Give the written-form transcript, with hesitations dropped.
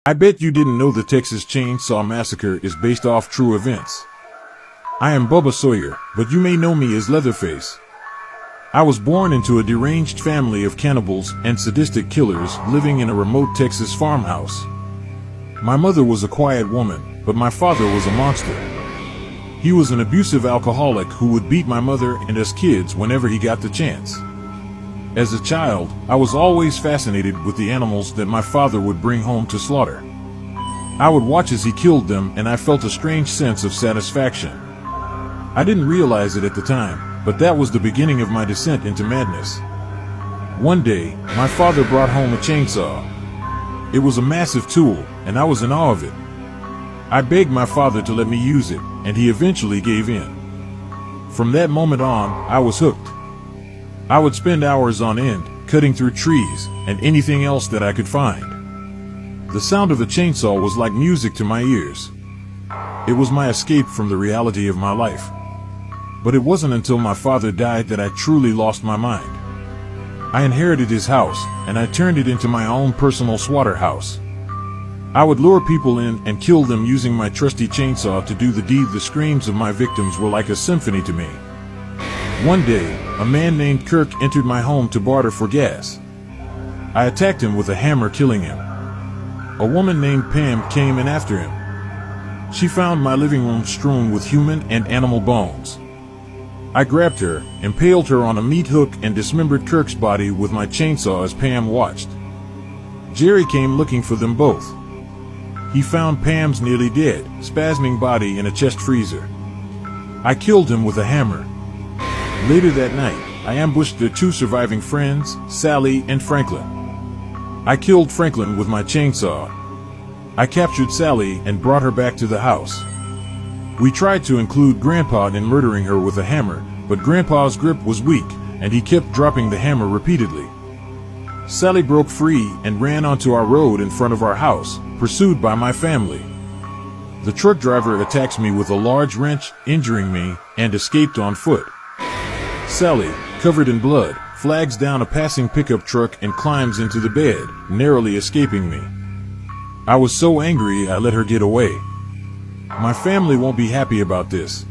I bet you didn't know the Texas Chainsaw Massacre is based off true events. I am Bubba Sawyer, but you may know me as Leatherface. I was born into a deranged family of cannibals and sadistic killers living in a remote Texas farmhouse. My mother was a quiet woman, but my father was a monster. He was an abusive alcoholic who would beat my mother and us kids whenever he got the chance. As a child, I was always fascinated with the animals that my father would bring home to slaughter. I would watch as he killed them, and I felt a strange sense of satisfaction. I didn't realize it at the time, but that was the beginning of my descent into madness. One day, my father brought home a chainsaw. It was a massive tool, and I was in awe of it. I begged my father to let me use it, and he eventually gave in. From that moment on, I was hooked. I would spend hours on end, cutting through trees, and anything else that I could find. The sound of a chainsaw was like music to my ears. It was my escape from the reality of my life. But it wasn't until my father died that I truly lost my mind. I inherited his house, and I turned it into my own personal slaughterhouse. I would lure people in and kill them using my trusty chainsaw to do the deed. The screams of my victims were like a symphony to me. One day, a man named Kirk entered my home to barter for gas. I attacked him with a hammer, killing him. A woman named Pam came in after him. She found my living room strewn with human and animal bones. I grabbed her, impaled her on a meat hook, and dismembered Kirk's body with my chainsaw as Pam watched. Jerry came looking for them both. He found Pam's nearly dead, spasming body in a chest freezer. I killed him with a hammer. Later that night, I ambushed their two surviving friends, Sally and Franklin. I killed Franklin with my chainsaw. I captured Sally and brought her back to the house. We tried to include Grandpa in murdering her with a hammer, but Grandpa's grip was weak, and he kept dropping the hammer repeatedly. Sally broke free and ran onto our road in front of our house, pursued by my family. The truck driver attacks me with a large wrench, injuring me, and escaped on foot. Sally, covered in blood, flags down a passing pickup truck and climbs into the bed, narrowly escaping me. I was so angry I let her get away. My family won't be happy about this.